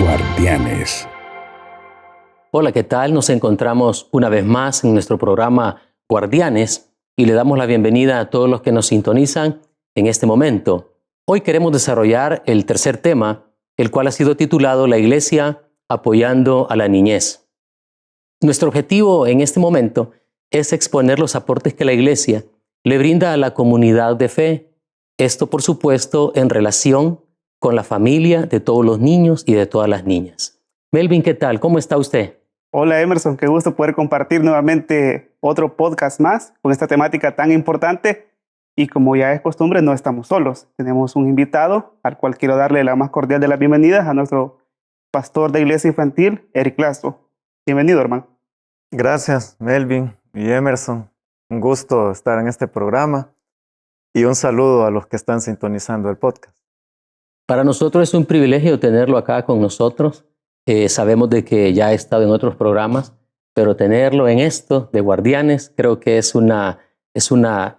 Guardianes. Hola, ¿qué tal? Nos encontramos una vez más en nuestro programa Guardianes y le damos la bienvenida a todos los que nos sintonizan en este momento. Hoy queremos desarrollar el tercer tema, el cual ha sido titulado La Iglesia apoyando a la niñez. Nuestro objetivo en este momento es exponer los aportes que la Iglesia le brinda a la comunidad de fe. Esto, por supuesto, en relación con la familia de todos los niños y de todas las niñas. Melvin, ¿qué tal? ¿Cómo está usted? Hola Emerson, qué gusto poder compartir nuevamente otro podcast más con esta temática tan importante. Y como ya es costumbre, no estamos solos. Tenemos un invitado al cual quiero darle la más cordial de las bienvenidas a nuestro pastor de iglesia infantil, Eric Lazo. Bienvenido, hermano. Gracias, Melvin y Emerson. Un gusto estar en este programa y un saludo a los que están sintonizando el podcast. Para nosotros es un privilegio tenerlo acá con nosotros. Sabemos de que ya ha estado en otros programas, pero tenerlo en esto de Guardianes creo que es una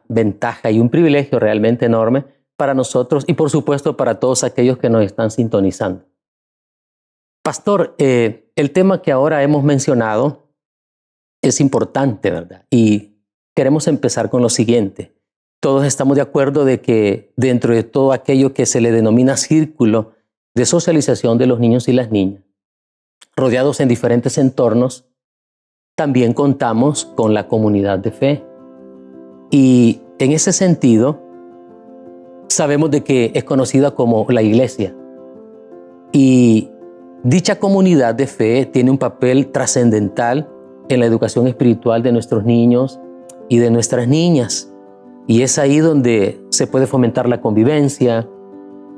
ventaja y un privilegio realmente enorme para nosotros y por supuesto para todos aquellos que nos están sintonizando. Pastor, el tema que ahora hemos mencionado es importante, ¿verdad? Y queremos empezar con lo siguiente. Todos estamos de acuerdo de que dentro de todo aquello que se le denomina círculo de socialización de los niños y las niñas, rodeados en diferentes entornos, también contamos con la comunidad de fe. Y en ese sentido, sabemos de que es conocida como la iglesia. Y dicha comunidad de fe tiene un papel trascendental en la educación espiritual de nuestros niños y de nuestras niñas. Y es ahí donde se puede fomentar la convivencia,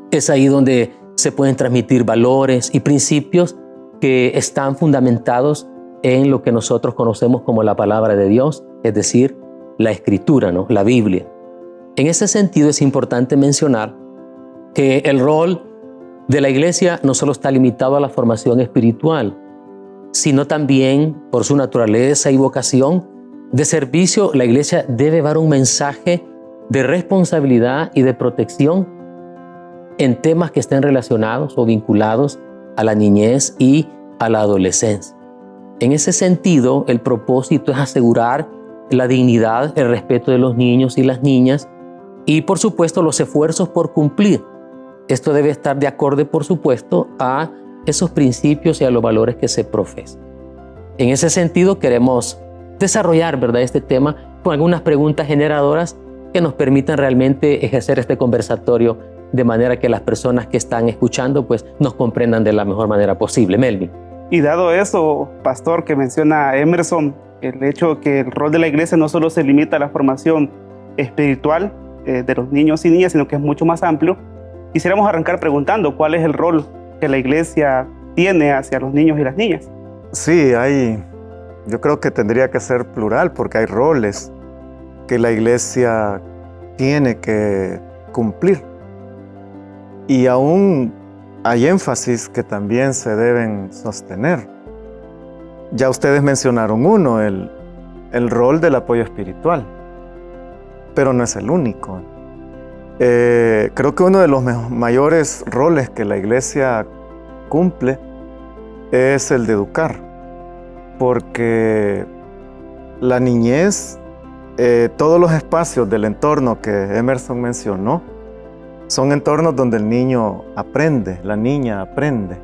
es ahí donde se pueden transmitir valores y principios que están fundamentados en lo que nosotros conocemos como la palabra de Dios, es decir, la Escritura, ¿no? La Biblia. En ese sentido es importante mencionar que el rol de la iglesia no solo está limitado a la formación espiritual, sino también por su naturaleza y vocación de servicio, la iglesia debe dar un mensaje de responsabilidad y de protección en temas que estén relacionados o vinculados a la niñez y a la adolescencia. En ese sentido, el propósito es asegurar la dignidad, el respeto de los niños y las niñas y, por supuesto, los esfuerzos por cumplir. Esto debe estar de acorde, por supuesto, a esos principios y a los valores que se profesan. En ese sentido, queremos desarrollar, ¿verdad?, este tema con algunas preguntas generadoras que nos permitan realmente ejercer este conversatorio de manera que las personas que están escuchando pues nos comprendan de la mejor manera posible. Melvin. Y dado eso, pastor, que menciona Emerson, el hecho que el rol de la iglesia no solo se limita a la formación espiritual de los niños y niñas, sino que es mucho más amplio, quisiéramos arrancar preguntando cuál es el rol que la iglesia tiene hacia los niños y las niñas. Sí, yo creo que tendría que ser plural porque hay roles que la iglesia tiene que cumplir. Y aún hay énfasis que también se deben sostener. Ya ustedes mencionaron uno, el rol del apoyo espiritual, pero no es el único. Creo que uno de los mayores roles que la iglesia cumple es el de educar, porque la niñez, todos los espacios del entorno que Emerson mencionó, son entornos donde el niño aprende, la niña aprende,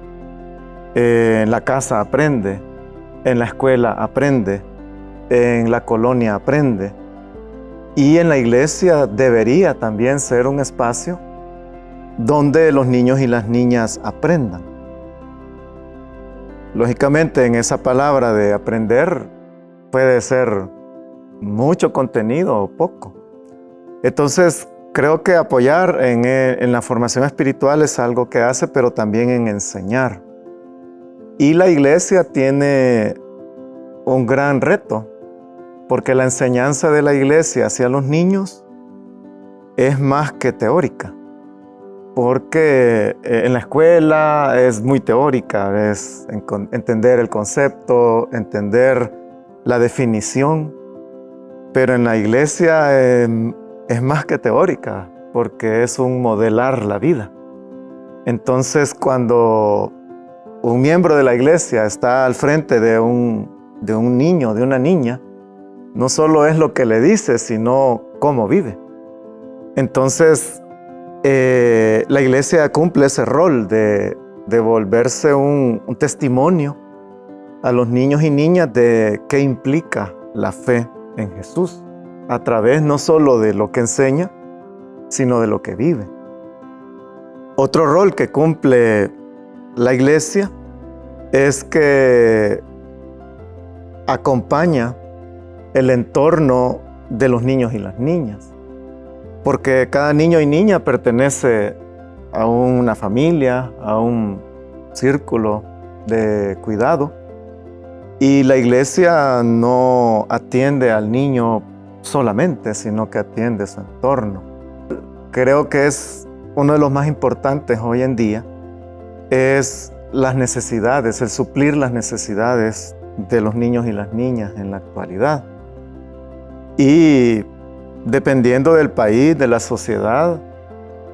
en la casa aprende, en la escuela aprende, en la colonia aprende. Y en la iglesia debería también ser un espacio donde los niños y las niñas aprendan. Lógicamente, en esa palabra de aprender puede ser mucho contenido o poco. Entonces, creo que apoyar en la formación espiritual es algo que hace, pero también en enseñar. Y la iglesia tiene un gran reto, porque la enseñanza de la iglesia hacia los niños es más que teórica. Porque en la escuela es muy teórica, es entender el concepto, entender la definición, pero en la iglesia es más que teórica, porque es un modelar la vida. Entonces, cuando un miembro de la iglesia está al frente de un niño, de una niña, no solo es lo que le dice, sino cómo vive. Entonces, la iglesia cumple ese rol de volverse un testimonio a los niños y niñas de qué implica la fe en Jesús, a través no solo de lo que enseña, sino de lo que vive. Otro rol que cumple la iglesia es que acompaña el entorno de los niños y las niñas, porque cada niño y niña pertenece a una familia, a un círculo de cuidado, y la iglesia no atiende al niño solamente, sino que atiende su entorno. Creo que es uno de los más importantes hoy en día, es las necesidades, el suplir las necesidades de los niños y las niñas en la actualidad. Y dependiendo del país, de la sociedad,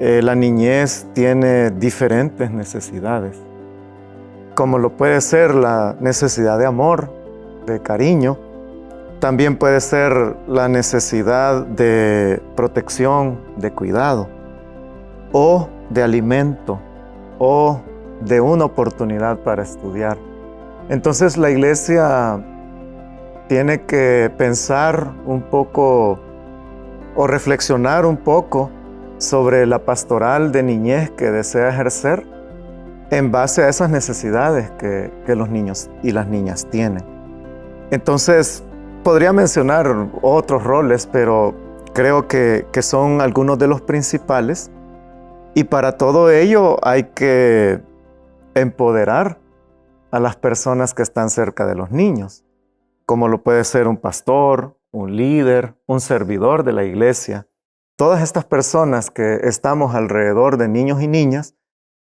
la niñez tiene diferentes necesidades, como lo puede ser la necesidad de amor, de cariño. También puede ser la necesidad de protección, de cuidado, o de alimento, o de una oportunidad para estudiar. Entonces la iglesia tiene que pensar un poco o reflexionar un poco sobre la pastoral de niñez que desea ejercer en base a esas necesidades que los niños y las niñas tienen. Entonces, podría mencionar otros roles, pero creo que son algunos de los principales. Y para todo ello hay que empoderar a las personas que están cerca de los niños, como lo puede ser un pastor, un líder, un servidor de la iglesia. Todas estas personas que estamos alrededor de niños y niñas,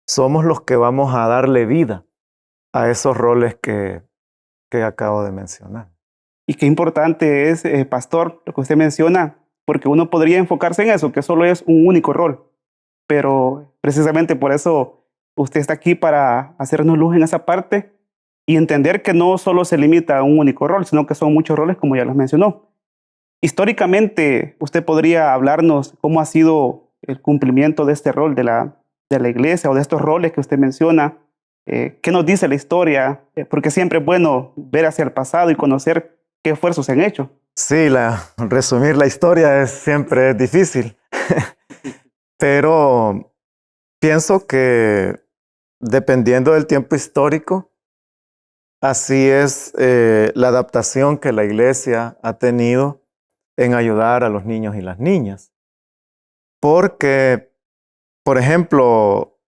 somos los que vamos a darle vida a esos roles que acabo de mencionar. Y qué importante es, pastor, lo que usted menciona, porque uno podría enfocarse en eso, que solo es un único rol. Pero precisamente por eso usted está aquí, para hacernos luz en esa parte y entender que no solo se limita a un único rol, sino que son muchos roles, como ya los mencionó. Históricamente, usted podría hablarnos cómo ha sido el cumplimiento de este rol de la iglesia, o de estos roles que usted menciona. ¿Qué nos dice la historia? Porque siempre es bueno ver hacia el pasado y conocer qué esfuerzos se han hecho. Sí, resumir la historia siempre es difícil, pero pienso que dependiendo del tiempo histórico, así es la adaptación que la iglesia ha tenido en ayudar a los niños y las niñas. Porque, por ejemplo,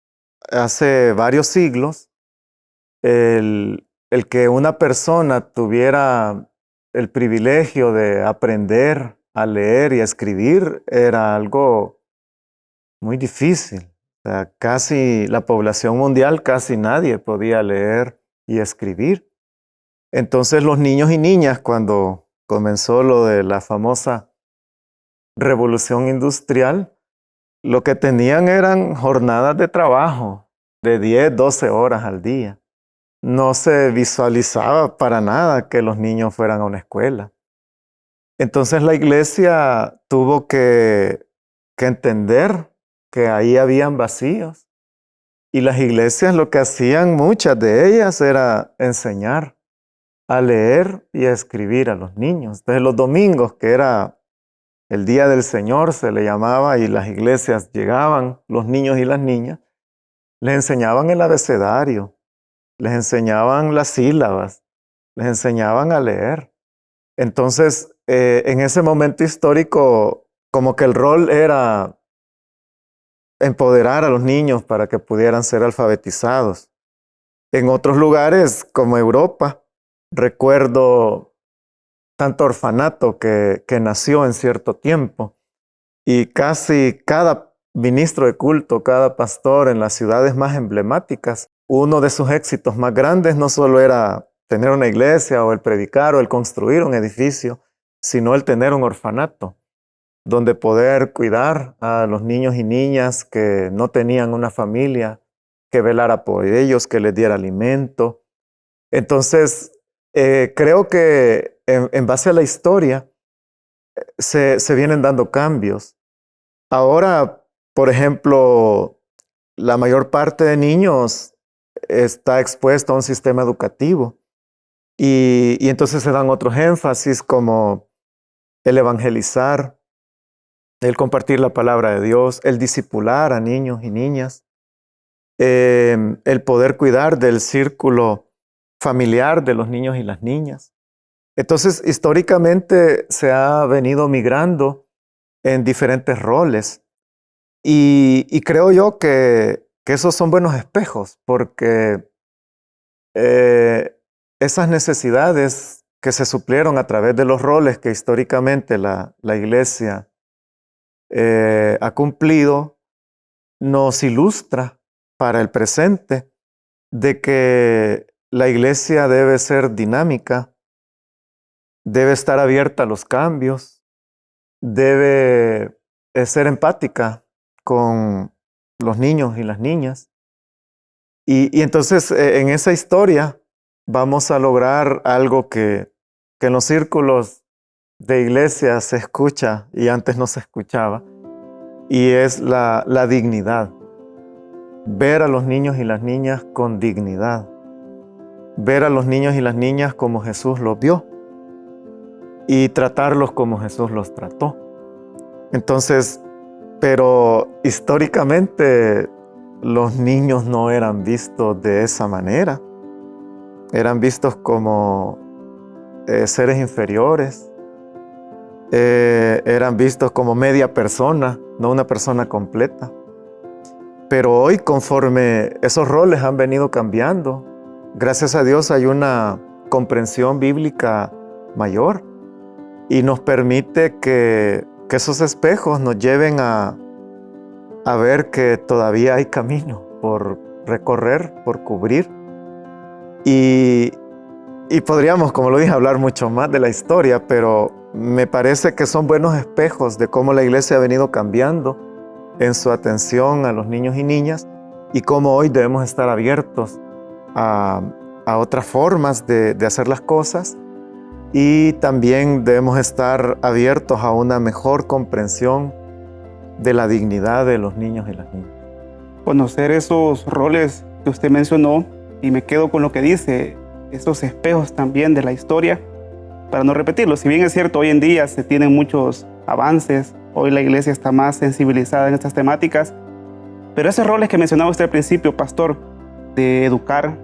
hace varios siglos, el que una persona tuviera el privilegio de aprender a leer y a escribir era algo muy difícil. O sea, casi la población mundial, casi nadie podía leer y escribir. Entonces los niños y niñas, cuando comenzó lo de la famosa revolución industrial, lo que tenían eran jornadas de trabajo de 10, 12 horas al día. No se visualizaba para nada que los niños fueran a una escuela. Entonces la iglesia tuvo que entender que ahí habían vacíos. Y las iglesias lo que hacían, muchas de ellas, era enseñar a leer y a escribir a los niños. Entonces los domingos, que era el día del Señor, se le llamaba, y las iglesias llegaban, los niños y las niñas, les enseñaban el abecedario, les enseñaban las sílabas, les enseñaban a leer. Entonces, en ese momento histórico, como que el rol era empoderar a los niños para que pudieran ser alfabetizados. En otros lugares, como Europa, recuerdo tanto orfanato que nació en cierto tiempo, y casi cada ministro de culto, cada pastor en las ciudades más emblemáticas, uno de sus éxitos más grandes no solo era tener una iglesia o el predicar o el construir un edificio, sino el tener un orfanato donde poder cuidar a los niños y niñas que no tenían una familia que velara por ellos, que les diera alimento. Entonces, creo que en base a la historia se vienen dando cambios. Ahora, por ejemplo, la mayor parte de niños está expuesto a un sistema educativo y entonces se dan otros énfasis como el evangelizar, el compartir la palabra de Dios, el discipular a niños y niñas, el poder cuidar del círculo familiar de los niños y las niñas. Entonces, históricamente se ha venido migrando en diferentes roles y creo yo que esos son buenos espejos porque esas necesidades que se suplieron a través de los roles que históricamente la iglesia ha cumplido, nos ilustra para el presente de que la iglesia debe ser dinámica, debe estar abierta a los cambios, debe ser empática con los niños y las niñas. Y entonces en esa historia vamos a lograr algo que en los círculos de iglesia se escucha y antes no se escuchaba, y es la dignidad. Ver a los niños y las niñas con dignidad. Ver a los niños y las niñas como Jesús los vio y tratarlos como Jesús los trató. Entonces, pero históricamente los niños no eran vistos de esa manera. Eran vistos como seres inferiores. Eran vistos como media persona, no una persona completa. Pero hoy, conforme esos roles han venido cambiando, gracias a Dios hay una comprensión bíblica mayor y nos permite que esos espejos nos lleven a ver que todavía hay camino por recorrer, por cubrir. Y podríamos, como lo dije, hablar mucho más de la historia, pero me parece que son buenos espejos de cómo la iglesia ha venido cambiando en su atención a los niños y niñas y cómo hoy debemos estar abiertos a otras formas de hacer las cosas y también debemos estar abiertos a una mejor comprensión de la dignidad de los niños y las niñas. Conocer esos roles que usted mencionó, y me quedo con lo que dice, esos espejos también de la historia, para no repetirlo. Si bien es cierto, hoy en día se tienen muchos avances, hoy la iglesia está más sensibilizada en estas temáticas, pero esos roles que mencionaba usted al principio, pastor, de educar,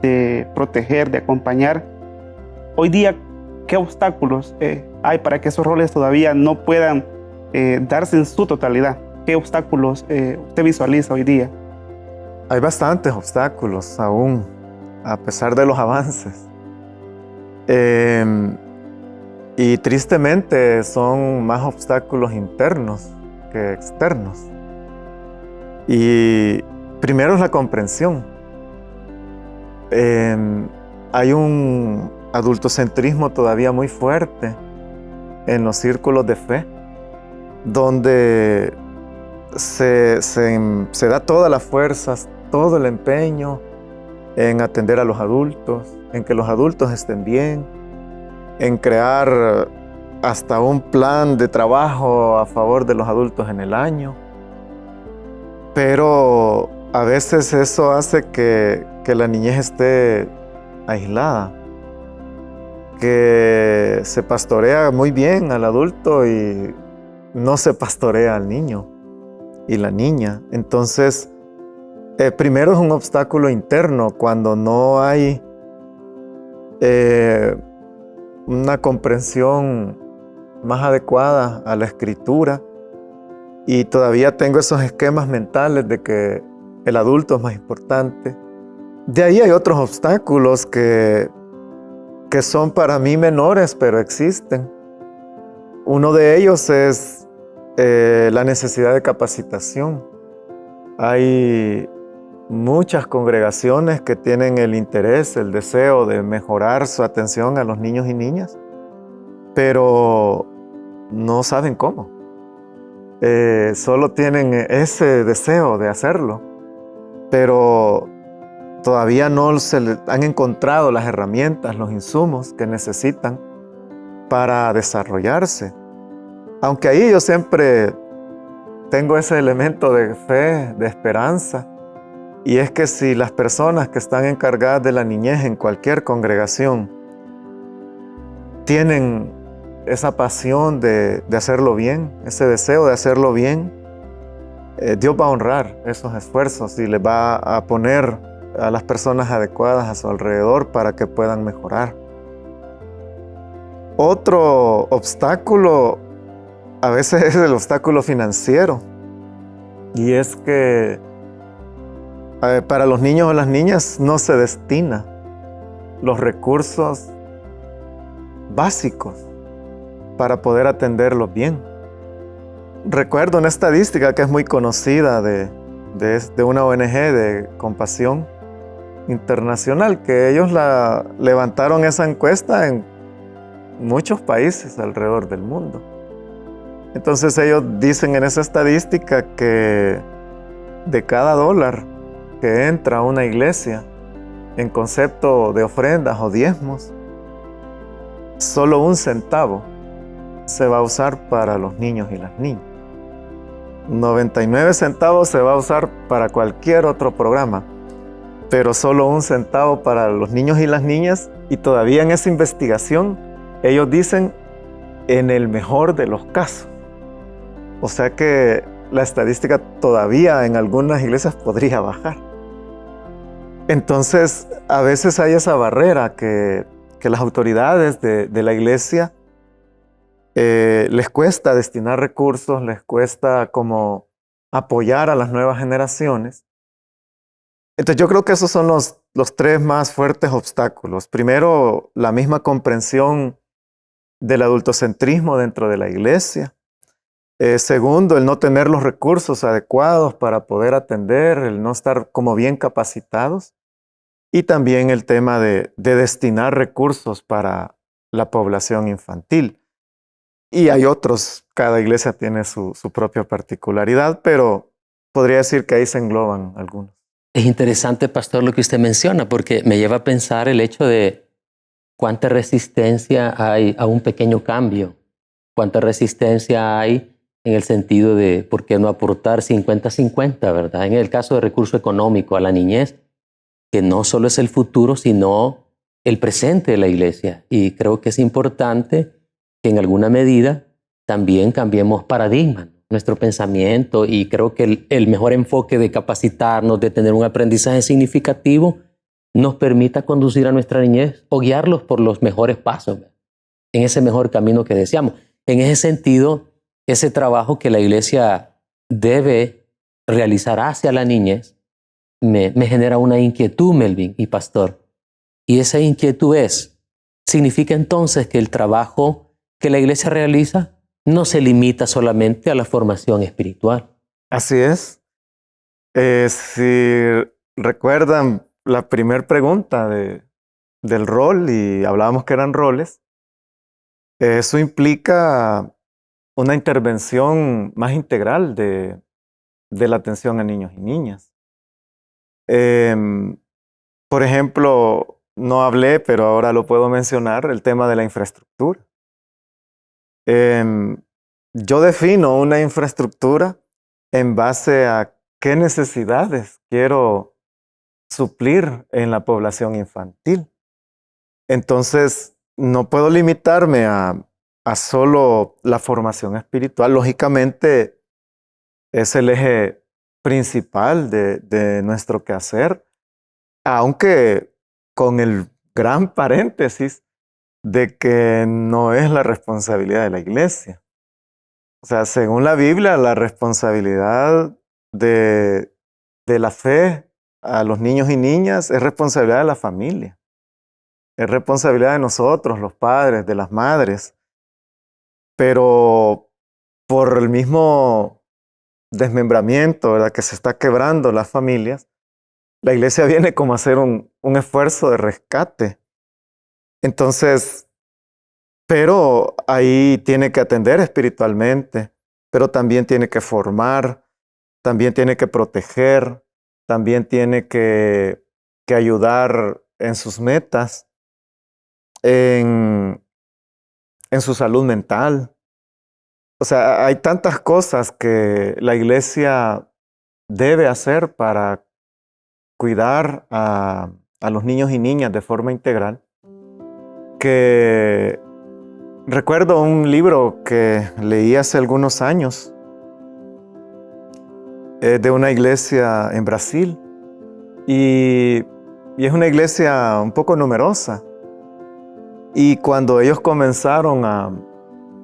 de proteger, de acompañar, hoy día, ¿qué obstáculos hay para que esos roles todavía no puedan darse en su totalidad? ¿Qué obstáculos usted visualiza hoy día? Hay bastantes obstáculos aún, a pesar de los avances. Y tristemente son más obstáculos internos que externos. Y primero es la comprensión. Hay un adultocentrismo todavía muy fuerte en los círculos de fe, donde se da todas las fuerzas, todo el empeño en atender a los adultos, en que los adultos estén bien, en crear hasta un plan de trabajo a favor de los adultos en el año. Pero a veces eso hace que la niñez esté aislada, que se pastorea muy bien al adulto y no se pastorea al niño y la niña. Entonces, primero es un obstáculo interno cuando no hay una comprensión más adecuada a la escritura y todavía tengo esos esquemas mentales de que el adulto es más importante. De ahí hay otros obstáculos que son para mí menores, pero existen. Uno de ellos es la necesidad de capacitación. Hay muchas congregaciones que tienen el interés, el deseo de mejorar su atención a los niños y niñas, pero no saben cómo. Solo tienen ese deseo de hacerlo, pero todavía no se le han encontrado las herramientas, los insumos que necesitan para desarrollarse. Aunque ahí yo siempre tengo ese elemento de fe, de esperanza, y es que si las personas que están encargadas de la niñez en cualquier congregación tienen esa pasión de hacerlo bien, ese deseo de hacerlo bien, Dios va a honrar esos esfuerzos y les va a poner a las personas adecuadas a su alrededor para que puedan mejorar. Otro obstáculo a veces es el obstáculo financiero, y es que para los niños o las niñas no se destina los recursos básicos para poder atenderlos bien. Recuerdo una estadística que es muy conocida de una ONG de compasión internacional, que ellos levantaron esa encuesta en muchos países alrededor del mundo. Entonces ellos dicen en esa estadística que de cada dólar que entra a una iglesia en concepto de ofrendas o diezmos, solo 1 centavo se va a usar para los niños y las niñas. 99 centavos se va a usar para cualquier otro programa, pero solo 1 centavo para los niños y las niñas, y todavía en esa investigación ellos dicen en el mejor de los casos. O sea que la estadística todavía en algunas iglesias podría bajar. Entonces, a veces hay esa barrera que las autoridades de la iglesia les cuesta destinar recursos, les cuesta como apoyar a las nuevas generaciones. Entonces yo creo que esos son los 3 más fuertes obstáculos. Primero, la misma comprensión del adultocentrismo dentro de la iglesia. Segundo, el no tener los recursos adecuados para poder atender, el no estar como bien capacitados. Y también el tema de destinar recursos para la población infantil. Y hay otros, cada iglesia tiene su propia particularidad, pero podría decir que ahí se engloban algunos. Es interesante, pastor, lo que usted menciona, porque me lleva a pensar el hecho de cuánta resistencia hay a un pequeño cambio, cuánta resistencia hay en el sentido de por qué no aportar 50-50, ¿verdad? En el caso de recurso económico a la niñez, que no solo es el futuro, sino el presente de la iglesia. Y creo que es importante que en alguna medida también cambiemos paradigma, nuestro pensamiento, y creo que el mejor enfoque de capacitarnos, de tener un aprendizaje significativo, nos permita conducir a nuestra niñez o guiarlos por los mejores pasos, en ese mejor camino que deseamos. En ese sentido, ese trabajo que la iglesia debe realizar hacia la niñez me genera una inquietud, Melvin y pastor. Y esa inquietud significa entonces que el trabajo que la iglesia realiza no se limita solamente a la formación espiritual. Así es. Si recuerdan la primera pregunta del rol, y hablábamos que eran roles, eso implica una intervención más integral de la atención a niños y niñas. Por ejemplo, no hablé, pero ahora lo puedo mencionar, el tema de la infraestructura. Yo defino una infraestructura en base a qué necesidades quiero suplir en la población infantil. Entonces, no puedo limitarme a solo la formación espiritual. Lógicamente, es el eje principal de nuestro quehacer, aunque con el gran paréntesis de que no es la responsabilidad de la iglesia. O sea, según la Biblia, la responsabilidad de la fe a los niños y niñas es responsabilidad de la familia. Es responsabilidad de nosotros, los padres, de las madres. Pero por el mismo desmembramiento, ¿verdad?, que se está quebrando las familias, la iglesia viene como a hacer un esfuerzo de rescate. Entonces, pero ahí tiene que atender espiritualmente, pero también tiene que formar, también tiene que proteger, también tiene que ayudar en sus metas, en su salud mental. O sea, hay tantas cosas que la iglesia debe hacer para cuidar a los niños y niñas de forma integral, que recuerdo un libro que leí hace algunos años de una iglesia en Brasil, y es una iglesia un poco numerosa, y cuando ellos comenzaron a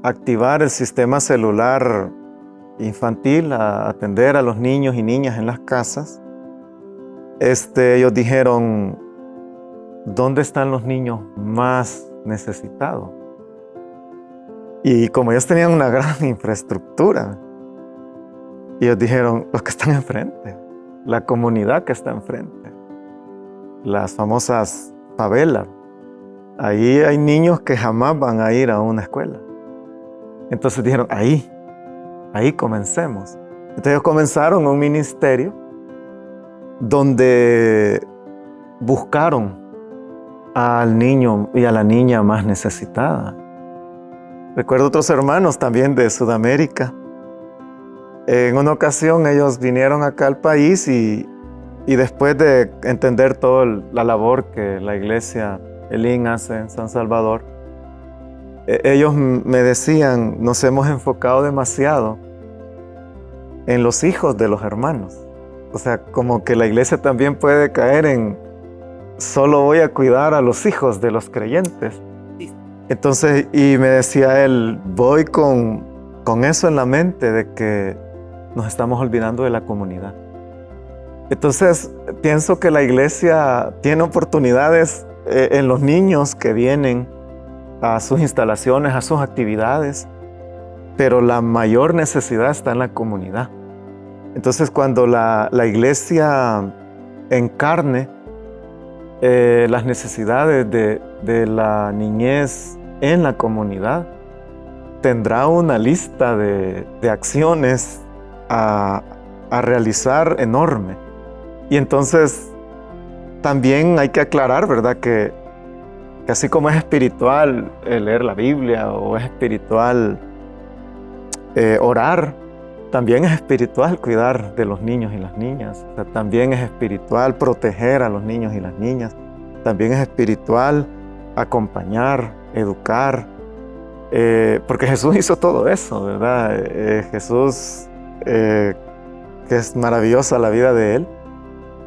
activar el sistema celular infantil, a atender a los niños y niñas en las casas, ellos dijeron: ¿dónde están los niños más necesitados? Y como ellos tenían una gran infraestructura, ellos dijeron: los que están enfrente, la comunidad que está enfrente, las famosas favelas. Ahí hay niños que jamás van a ir a una escuela. Entonces dijeron: ahí comencemos. Entonces ellos comenzaron un ministerio donde buscaron al niño y a la niña más necesitada. Recuerdo otros hermanos también de Sudamérica. En una ocasión ellos vinieron acá al país y después de entender toda la labor que la iglesia Elim hace en San Salvador, ellos me decían: nos hemos enfocado demasiado en los hijos de los hermanos. O sea, como que la iglesia también puede caer en: solo voy a cuidar a los hijos de los creyentes. Entonces, y me decía él: voy con eso en la mente de que nos estamos olvidando de la comunidad. Entonces, pienso que la iglesia tiene oportunidades en los niños que vienen a sus instalaciones, a sus actividades, pero la mayor necesidad está en la comunidad. Entonces, cuando la iglesia encarne las necesidades de la niñez en la comunidad, tendrá una lista de acciones a realizar enorme. Y entonces también hay que aclarar, ¿verdad?, que así como es espiritual leer la Biblia o es espiritual orar, también es espiritual cuidar de los niños y las niñas. O sea, también es espiritual proteger a los niños y las niñas. También es espiritual acompañar, educar, porque Jesús hizo todo eso, ¿verdad? Jesús, que es maravillosa la vida de Él.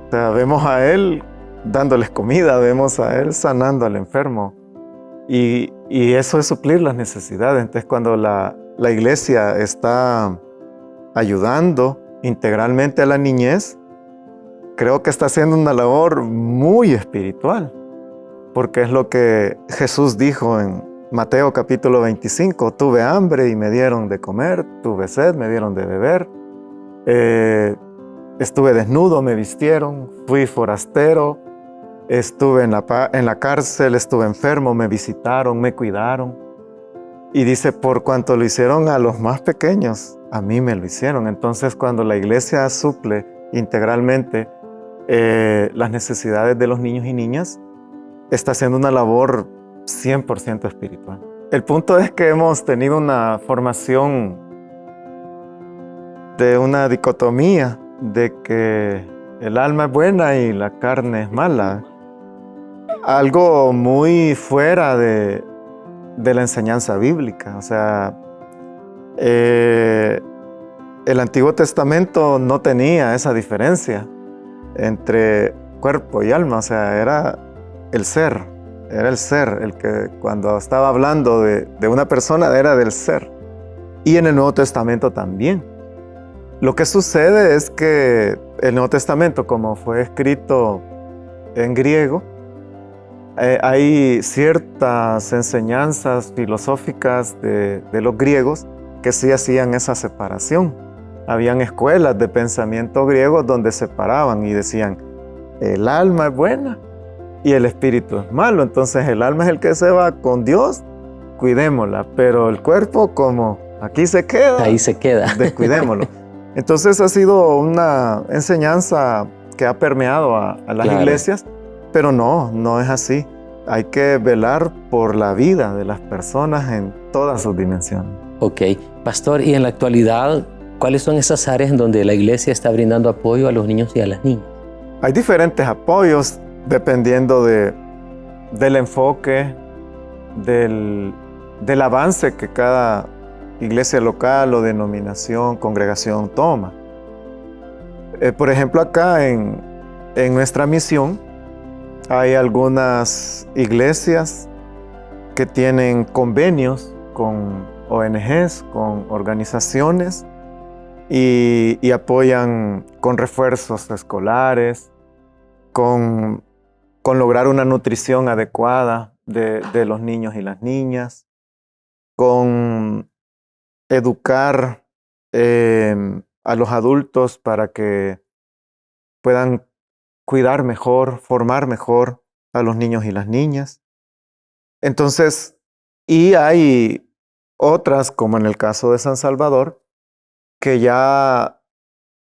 O sea, vemos a Él dándoles comida, vemos a Él sanando al enfermo. Y eso es suplir las necesidades. Entonces, cuando la iglesia está ayudando integralmente a la niñez, creo que está haciendo una labor muy espiritual, porque es lo que Jesús dijo en Mateo capítulo 25: tuve hambre y me dieron de comer, tuve sed, me dieron de beber, estuve desnudo, me vistieron, fui forastero, estuve en la cárcel, estuve enfermo, me visitaron, me cuidaron. Y dice: por cuanto lo hicieron a los más pequeños, a mí me lo hicieron. Entonces, cuando la iglesia suple integralmente las necesidades de los niños y niñas, está haciendo una labor 100% espiritual. El punto es que hemos tenido una formación de una dicotomía de que el alma es buena y la carne es mala. Algo muy fuera de la enseñanza bíblica. O sea, el Antiguo Testamento no tenía esa diferencia entre cuerpo y alma. O sea, era el ser el que cuando estaba hablando de una persona era del ser. Y en el Nuevo Testamento también. Lo que sucede es que el Nuevo Testamento, como fue escrito en griego, hay ciertas enseñanzas filosóficas de los griegos que sí hacían esa separación. Habían escuelas de pensamiento griegos donde separaban y decían: el alma es buena y el espíritu es malo. Entonces el alma es el que se va con Dios, cuidémosla, pero el cuerpo, como aquí se queda, ahí se queda, descuidémoslo. Entonces ha sido una enseñanza que ha permeado a las Claro. iglesias, pero no es así. Hay que velar por la vida de las personas en todas sus dimensiones. Ok. Pastor, y en la actualidad, ¿cuáles son esas áreas en donde la iglesia está brindando apoyo a los niños y a las niñas? Hay diferentes apoyos dependiendo del enfoque, del avance que cada iglesia local o denominación, congregación toma. Por ejemplo, acá en nuestra misión hay algunas iglesias que tienen convenios con ONGs, con organizaciones y apoyan con refuerzos escolares, con lograr una nutrición adecuada de los niños y las niñas, con educar a los adultos para que puedan cuidar mejor, formar mejor a los niños y las niñas. Entonces, y hay otras, como en el caso de San Salvador, que ya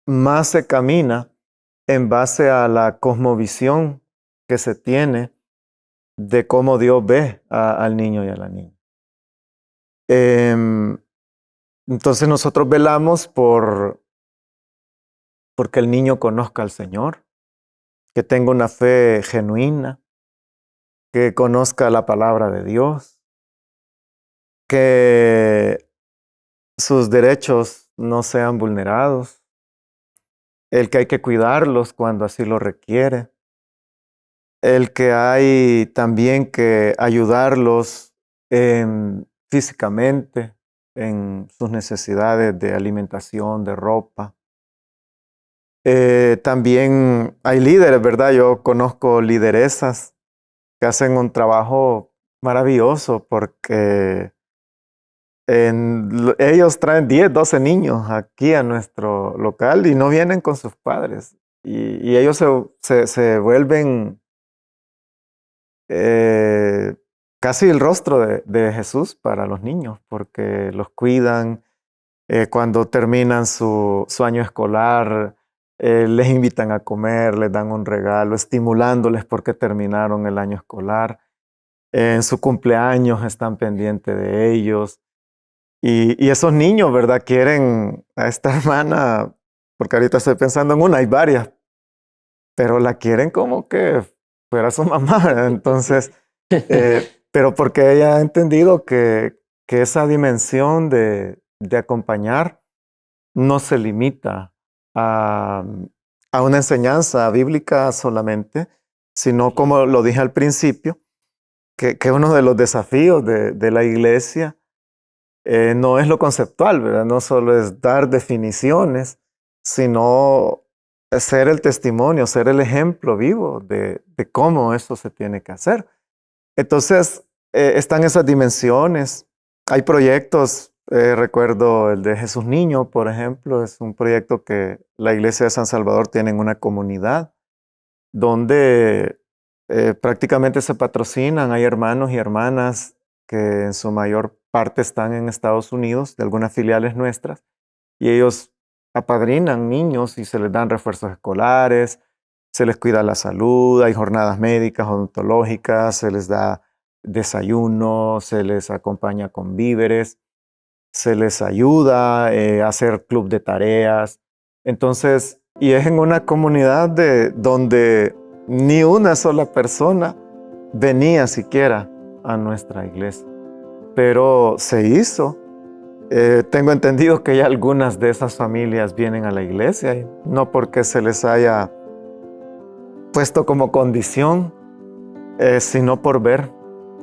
más se camina en base a la cosmovisión que se tiene de cómo Dios ve al niño y a la niña. Entonces nosotros velamos porque el niño conozca al Señor, que tenga una fe genuina, que conozca la palabra de Dios, que sus derechos no sean vulnerados, el que hay que cuidarlos cuando así lo requiere, el que hay también que ayudarlos físicamente en sus necesidades de alimentación, de ropa. También hay líderes, ¿verdad? Yo conozco lideresas que hacen un trabajo maravilloso porque ellos traen 10, 12 niños aquí a nuestro local y no vienen con sus padres. Y ellos se vuelven casi el rostro de Jesús para los niños porque los cuidan. Cuando terminan su año escolar, les invitan a comer, les dan un regalo, estimulándoles porque terminaron el año escolar. En su cumpleaños están pendientes de ellos. Y esos niños, ¿verdad? Quieren a esta hermana, porque ahorita estoy pensando en una, hay varias, pero la quieren como que fuera su mamá, ¿verdad? Entonces, pero porque ella ha entendido que esa dimensión de acompañar no se limita a una enseñanza bíblica solamente, sino como lo dije al principio, que uno de los desafíos de la iglesia no es lo conceptual, ¿verdad? No solo es dar definiciones, sino ser el testimonio, ser el ejemplo vivo de cómo eso se tiene que hacer. Entonces, están esas dimensiones. Hay proyectos, recuerdo el de Jesús Niño, por ejemplo, es un proyecto que la Iglesia de San Salvador tiene en una comunidad donde prácticamente se patrocinan. Hay hermanos y hermanas que en su mayor parte están en Estados Unidos, de algunas filiales nuestras, y ellos apadrinan niños y se les dan refuerzos escolares, se les cuida la salud, hay jornadas médicas, odontológicas, se les da desayuno, se les acompaña con víveres, se les ayuda a hacer club de tareas. Entonces, y es en una comunidad donde ni una sola persona venía siquiera a nuestra iglesia, pero se hizo. Tengo entendido que ya algunas de esas familias vienen a la iglesia, y no porque se les haya puesto como condición, sino por ver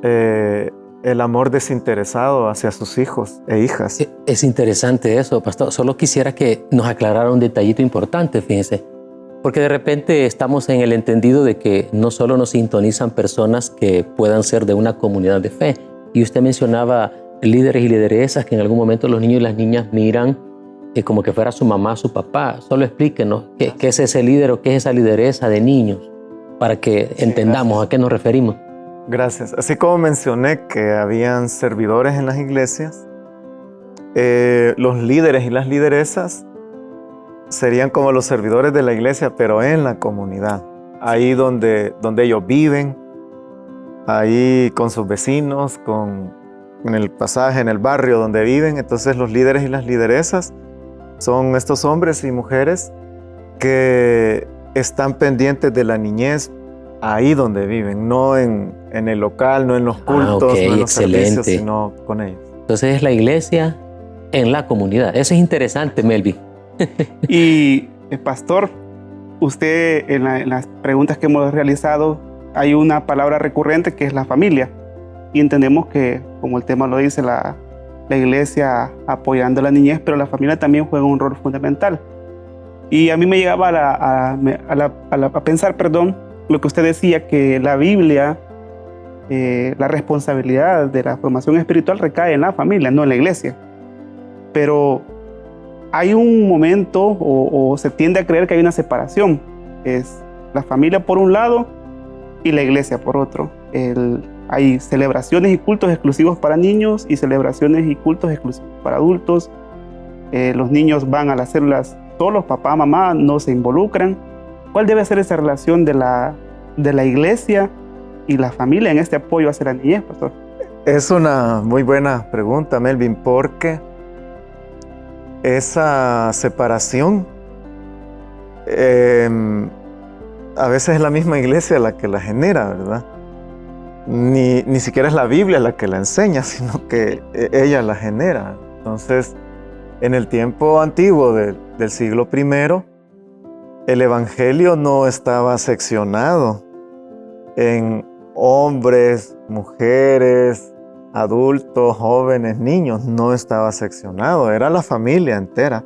el amor desinteresado hacia sus hijos e hijas. Es interesante eso, pastor. Solo quisiera que nos aclarara un detallito importante, fíjense. Porque de repente estamos en el entendido de que no solo nos sintonizan personas que puedan ser de una comunidad de fe. Y usted mencionaba líderes y lideresas que en algún momento los niños y las niñas miran como que fuera su mamá, su papá. Solo explíquenos qué es ese líder o qué es esa lideresa de niños para que entendamos a qué nos referimos. Gracias. Así como mencioné que habían servidores en las iglesias, los líderes y las lideresas serían como los servidores de la iglesia, pero en la comunidad, ahí donde ellos viven, ahí con sus vecinos, en el pasaje, en el barrio donde viven. Entonces los líderes y las lideresas son estos hombres y mujeres que están pendientes de la niñez ahí donde viven, no en el local, no en los cultos, ok, no en los servicios, excelente. sino con ellos. Entonces es la iglesia en la comunidad. Eso es interesante, Melvin. Y, pastor, usted en las preguntas que hemos realizado, hay una palabra recurrente que es la familia. Y entendemos que, como el tema lo dice, la iglesia apoyando a la niñez, pero la familia también juega un rol fundamental. Y a mí me llegaba a pensar, lo que usted decía, que la Biblia, la responsabilidad de la formación espiritual recae en la familia, no en la iglesia. Pero hay un momento, o se tiende a creer que hay una separación. Es la familia por un lado y la iglesia por otro. Hay celebraciones y cultos exclusivos para niños y celebraciones y cultos exclusivos para adultos. Los niños van a las células solos, papá, mamá, no se involucran. ¿Cuál debe ser esa relación de la iglesia y la familia en este apoyo hacia la niñez, pastor? Es una muy buena pregunta, Melvin, porque esa separación a veces es la misma iglesia la que la genera, ¿verdad? Ni siquiera es la Biblia la que la enseña, sino que ella la genera. Entonces, en el tiempo antiguo del siglo I, el evangelio no estaba seccionado en hombres, mujeres, adultos, jóvenes, niños. No estaba seccionado, era la familia entera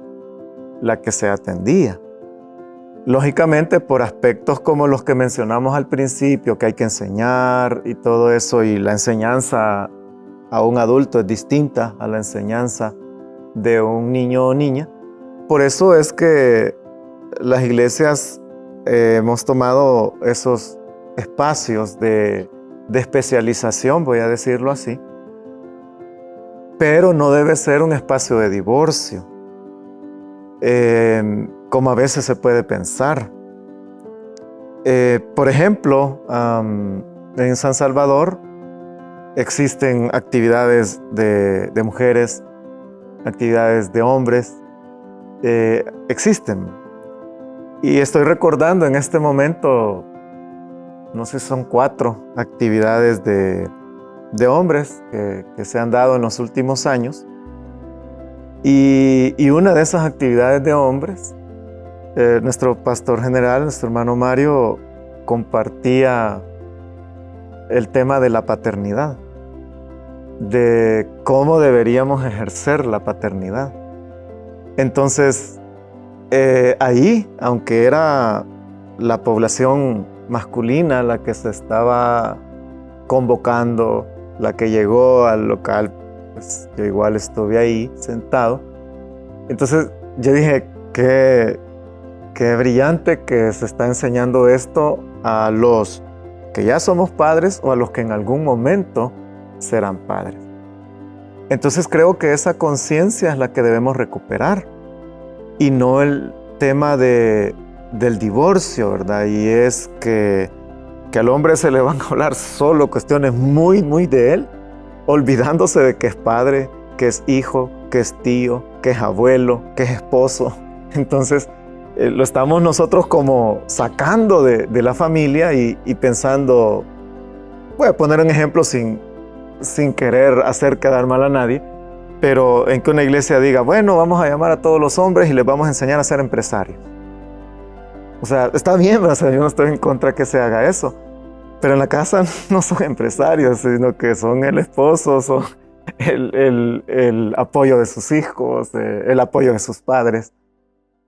la que se atendía. Lógicamente, por aspectos como los que mencionamos al principio, que hay que enseñar y todo eso, y la enseñanza a un adulto es distinta a la enseñanza de un niño o niña. Por eso es que las iglesias hemos tomado esos espacios de especialización, voy a decirlo así, pero no debe ser un espacio de divorcio, como a veces se puede pensar. Por ejemplo, en San Salvador existen actividades de mujeres, actividades de hombres, existen. Y estoy recordando en este momento, no sé, son 4 actividades de hombres que se han dado en los últimos años. Y una de esas actividades de hombres, nuestro pastor general, nuestro hermano Mario, compartía el tema de la paternidad, de cómo deberíamos ejercer la paternidad. Entonces, ahí, aunque era la población masculina la que se estaba convocando, la que llegó al local, pues yo igual estuve ahí sentado. Entonces yo dije, qué brillante que se está enseñando esto a los que ya somos padres o a los que en algún momento serán padres. Entonces creo que esa conciencia es la que debemos recuperar y no el tema del divorcio, ¿verdad? Y es que al hombre se le van a hablar solo cuestiones muy, muy de él, olvidándose de que es padre, que es hijo, que es tío, que es abuelo, que es esposo. Entonces, lo estamos nosotros como sacando de la familia y pensando, voy a poner un ejemplo sin querer hacer quedar mal a nadie, pero en que una iglesia diga, bueno, vamos a llamar a todos los hombres y les vamos a enseñar a ser empresarios. O sea, está bien, o sea, yo no estoy en contra que se haga eso, pero en la casa no son empresarios, sino que son el esposo, son el apoyo de sus hijos, el apoyo de sus padres.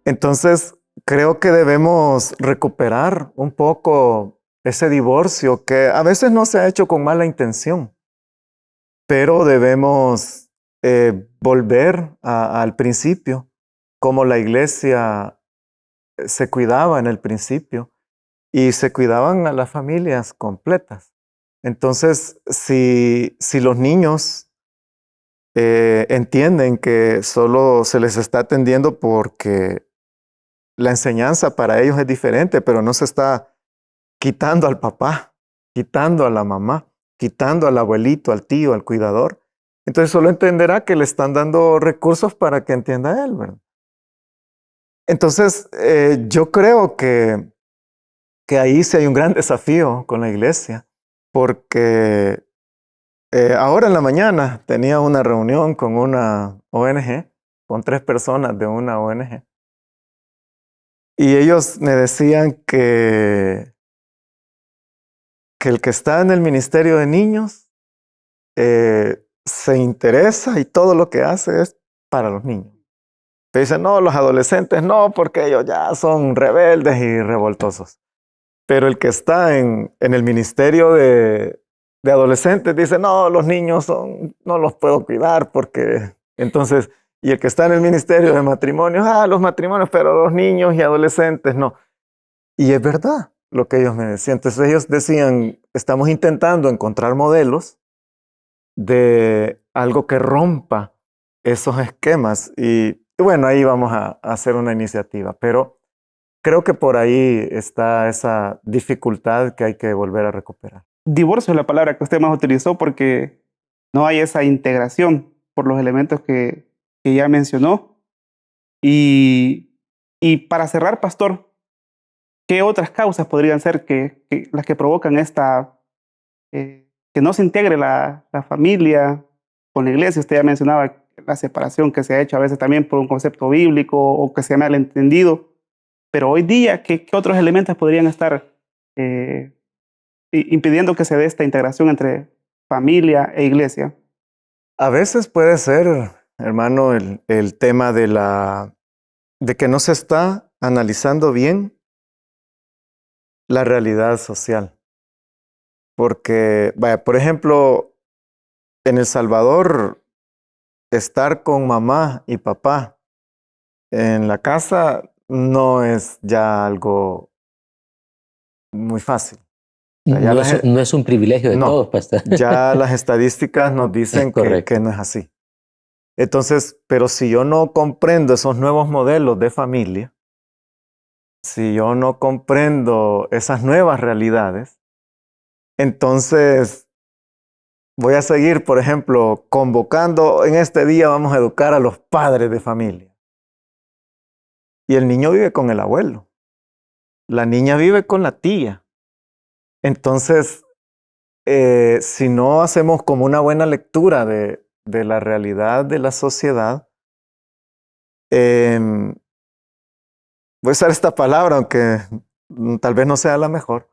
Entonces, creo que debemos recuperar un poco ese divorcio que a veces no se ha hecho con mala intención, pero debemos volver al principio, como la iglesia se cuidaba en el principio y se cuidaban a las familias completas. Entonces, si los niños entienden que solo se les está atendiendo porque la enseñanza para ellos es diferente, pero no se está quitando al papá, quitando a la mamá, quitando al abuelito, al tío, al cuidador. Entonces solo entenderá que le están dando recursos para que entienda él, ¿verdad? Entonces yo creo que ahí sí hay un gran desafío con la iglesia, porque ahora en la mañana tenía una reunión con una ONG, con 3 personas de una ONG, y ellos me decían que el que está en el ministerio de niños se interesa y todo lo que hace es para los niños. Te dicen, no, los adolescentes no, porque ellos ya son rebeldes y revoltosos. Pero el que está en el ministerio de adolescentes dice, no, los niños no los puedo cuidar porque... Entonces, y el que está en el ministerio de matrimonios, los matrimonios, pero los niños y adolescentes no. Y es verdad lo que ellos me decían. Entonces ellos decían, estamos intentando encontrar modelos de algo que rompa esos esquemas. Y bueno, ahí vamos a hacer una iniciativa. Pero creo que por ahí está esa dificultad que hay que volver a recuperar. Divorcio es la palabra que usted más utilizó porque no hay esa integración por los elementos que ya mencionó. Y para cerrar, pastor, ¿qué otras causas podrían ser las que provocan que no se integre la familia con la iglesia? Usted ya mencionaba la separación que se ha hecho a veces también por un concepto bíblico o que se ha malentendido. Pero hoy día, ¿qué otros elementos podrían estar impidiendo que se dé esta integración entre familia e iglesia? A veces puede ser, hermano, el tema de que no se está analizando bien la realidad social. Porque, vaya, por ejemplo, en El Salvador, estar con mamá y papá en la casa no es ya algo muy fácil. O sea, No es un privilegio de todos, pastor. Ya las estadísticas nos dicen que no es así. Entonces, pero si yo no comprendo esos nuevos modelos de familia, si yo no comprendo esas nuevas realidades, entonces voy a seguir, por ejemplo, convocando, en este día vamos a educar a los padres de familia. Y el niño vive con el abuelo. La niña vive con la tía. Entonces, si no hacemos como una buena lectura de la realidad de la sociedad, voy a usar esta palabra, aunque tal vez no sea la mejor.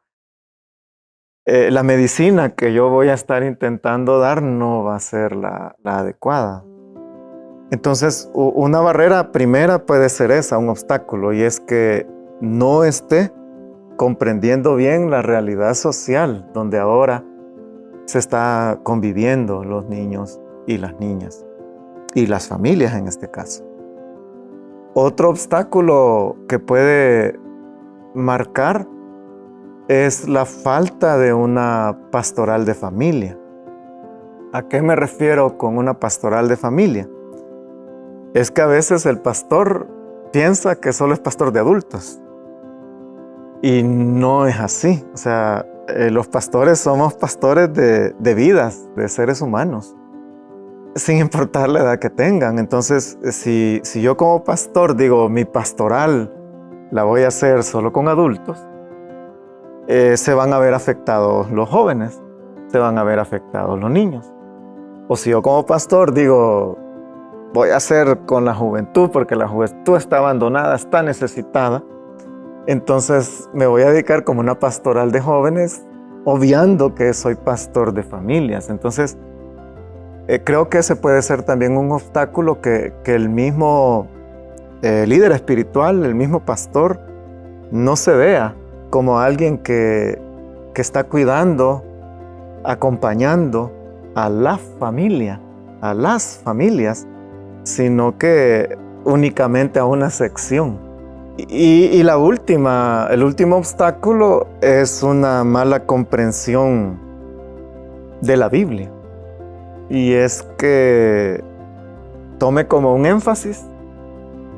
La medicina que yo voy a estar intentando dar no va a ser la adecuada. Entonces, una barrera primera puede ser esa, un obstáculo, y es que no esté comprendiendo bien la realidad social donde ahora se está conviviendo los niños y las niñas, y las familias en este caso. Otro obstáculo que puede marcar es la falta de una pastoral de familia. ¿A qué me refiero con una pastoral de familia? Es que a veces el pastor piensa que solo es pastor de adultos. Y no es así. O sea, los pastores somos pastores de vidas, de seres humanos, sin importar la edad que tengan. Entonces, si yo como pastor digo, mi pastoral la voy a hacer solo con adultos, se van a ver afectados los jóvenes, se van a ver afectados los niños. O si yo como pastor digo, voy a hacer con la juventud, porque la juventud está abandonada, está necesitada, entonces me voy a dedicar como una pastoral de jóvenes, obviando que soy pastor de familias. Entonces, creo que ese puede ser también un obstáculo que el mismo líder espiritual, el mismo pastor, no se vea como alguien que está cuidando, acompañando a la familia, a las familias, sino que únicamente a una sección. Y el último obstáculo es una mala comprensión de la Biblia. Y es que tome como un énfasis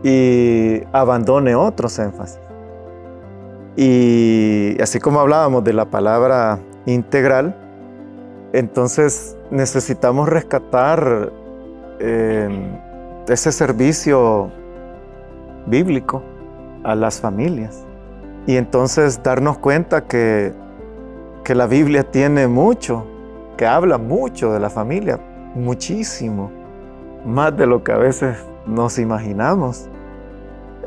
y abandone otros énfasis. Y así como hablábamos de la palabra integral, entonces necesitamos rescatar ese servicio bíblico a las familias. Y entonces darnos cuenta que la Biblia tiene mucho, que habla mucho de la familia, muchísimo, más de lo que a veces nos imaginamos.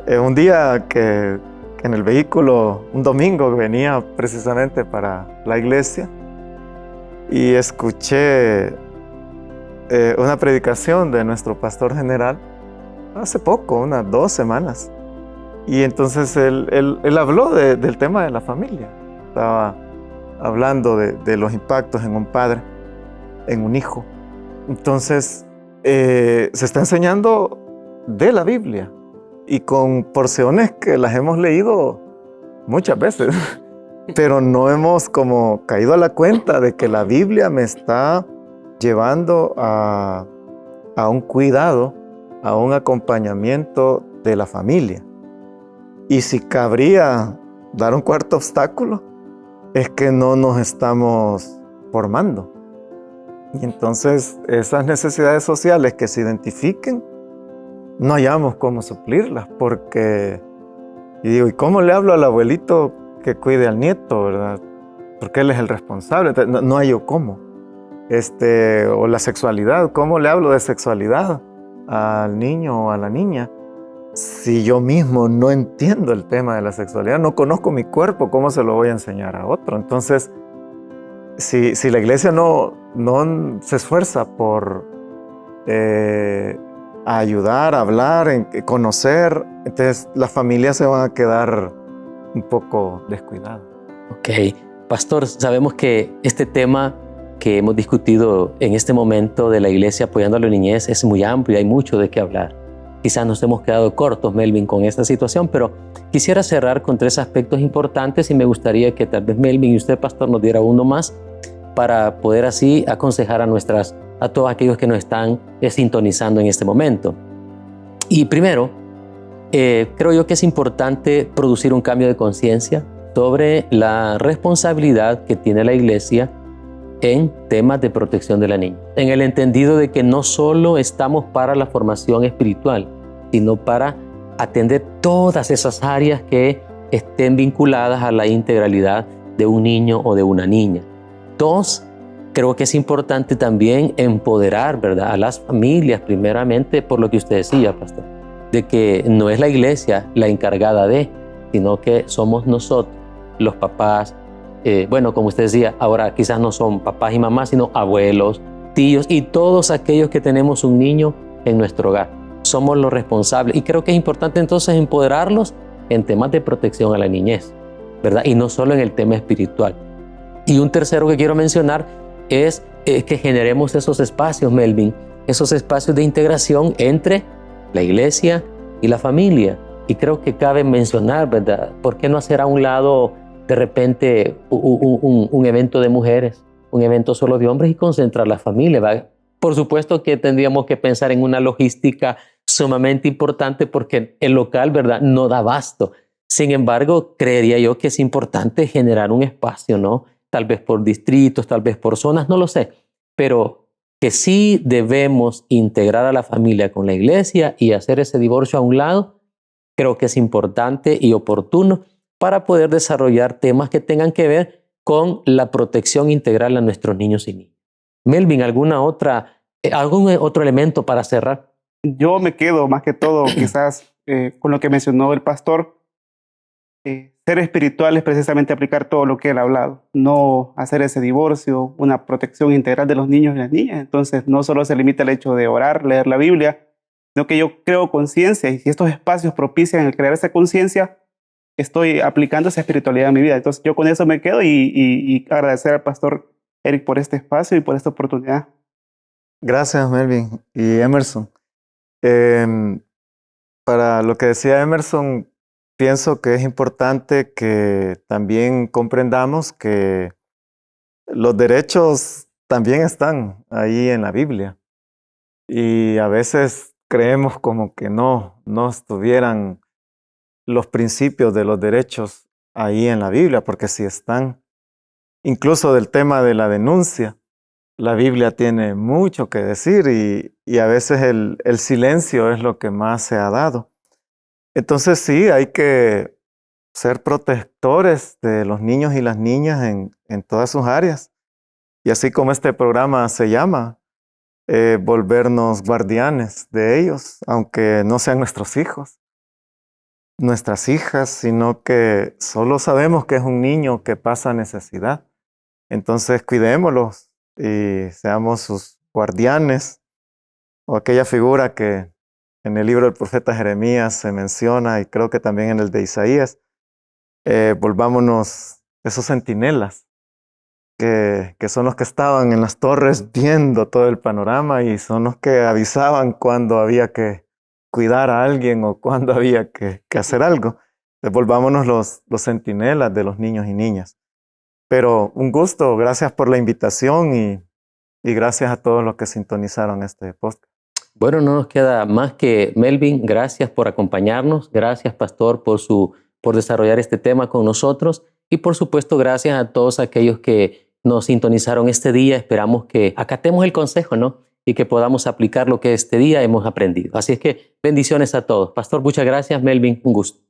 Un día que en el vehículo, un domingo, venía precisamente para la iglesia y escuché una predicación de nuestro pastor general hace poco, unas 2 semanas. Y entonces él habló del tema de la familia. Estaba hablando de los impactos en un padre, en un hijo. Entonces, se está enseñando de la Biblia y con porciones que las hemos leído muchas veces, pero no hemos como caído a la cuenta de que la Biblia me está llevando a un cuidado, a un acompañamiento de la familia. Y si cabría dar un cuarto obstáculo, es que no nos estamos formando. Y entonces esas necesidades sociales que se identifiquen, no hallamos cómo suplirlas, porque, y digo, ¿y cómo le hablo al abuelito que cuide al nieto, verdad? Porque él es el responsable, entonces, no hallo cómo. O la sexualidad, ¿cómo le hablo de sexualidad al niño o a la niña? Si yo mismo no entiendo el tema de la sexualidad, no conozco mi cuerpo, ¿cómo se lo voy a enseñar a otro? Entonces, si la iglesia no se esfuerza por ayudar, hablar, conocer, entonces las familias se van a quedar un poco descuidadas. Ok, pastor, sabemos que este tema que hemos discutido en este momento de la iglesia apoyando a la niñez es muy amplio y hay mucho de qué hablar. Quizás nos hemos quedado cortos, Melvin, con esta situación, pero quisiera cerrar con 3 aspectos importantes y me gustaría que tal vez Melvin y usted, pastor, nos diera uno más para poder así aconsejar a todos aquellos que nos están sintonizando en este momento. Y primero, creo yo que es importante producir un cambio de conciencia sobre la responsabilidad que tiene la iglesia en temas de protección de la niña, en el entendido de que no solo estamos para la formación espiritual, sino para atender todas esas áreas que estén vinculadas a la integralidad de un niño o de una niña. 2, creo que es importante también empoderar, ¿verdad?, a las familias, primeramente por lo que usted decía, pastor, de que no es la iglesia la encargada de, sino que somos nosotros, los papás. Bueno, como usted decía, ahora quizás no son papás y mamás, sino abuelos, tíos y todos aquellos que tenemos un niño en nuestro hogar. Somos los responsables y creo que es importante entonces empoderarlos en temas de protección a la niñez, ¿verdad? Y no solo en el tema espiritual. Y un tercero que quiero mencionar es que generemos esos espacios, Melvin, esos espacios de integración entre la iglesia y la familia. Y creo que cabe mencionar, ¿verdad? ¿Por qué no hacer a un lado de repente un evento de mujeres, un evento solo de hombres y concentrar la familia, ¿verdad? Por supuesto que tendríamos que pensar en una logística sumamente importante porque el local, ¿verdad?, no da abasto. Sin embargo, creería yo que es importante generar un espacio, ¿no? Tal vez por distritos, tal vez por zonas, no lo sé, pero que sí debemos integrar a la familia con la iglesia y hacer ese divorcio a un lado, creo que es importante y oportuno para poder desarrollar temas que tengan que ver con la protección integral a nuestros niños y niñas. Melvin, ¿algún otro elemento para cerrar? Yo me quedo más que todo quizás con lo que mencionó el pastor. Ser espiritual es precisamente aplicar todo lo que él ha hablado, no hacer ese divorcio, una protección integral de los niños y las niñas. Entonces no solo se limita al hecho de orar, leer la Biblia, sino que yo creo conciencia y si estos espacios propician el crear esa conciencia, estoy aplicando esa espiritualidad en mi vida. Entonces yo con eso me quedo y agradecer al pastor Eric por este espacio y por esta oportunidad. Gracias, Melvin y Emerson. Para lo que decía Emerson, pienso que es importante que también comprendamos que los derechos también están ahí en la Biblia. Y a veces creemos como que no estuvieran los principios de los derechos ahí en la Biblia, porque sí están. Incluso del tema de la denuncia, la Biblia tiene mucho que decir y a veces el silencio es lo que más se ha dado. Entonces sí, hay que ser protectores de los niños y las niñas en todas sus áreas. Y así como este programa se llama, volvernos guardianes de ellos, aunque no sean nuestros hijos, nuestras hijas, sino que solo sabemos que es un niño que pasa necesidad. Entonces cuidémoslos y seamos sus guardianes, o aquella figura que en el libro del profeta Jeremías se menciona y creo que también en el de Isaías, volvámonos esos centinelas que son los que estaban en las torres viendo todo el panorama y son los que avisaban cuando había que cuidar a alguien o cuando había que hacer algo. Entonces, volvámonos los centinelas de los niños y niñas. Pero un gusto, gracias por la invitación y gracias a todos los que sintonizaron este podcast. Bueno, no nos queda más que, Melvin, gracias por acompañarnos, gracias, Pastor, por desarrollar este tema con nosotros y, por supuesto, gracias a todos aquellos que nos sintonizaron este día. Esperamos que acatemos el consejo, ¿no? Y que podamos aplicar lo que este día hemos aprendido. Así es que bendiciones a todos. Pastor, muchas gracias. Melvin, un gusto.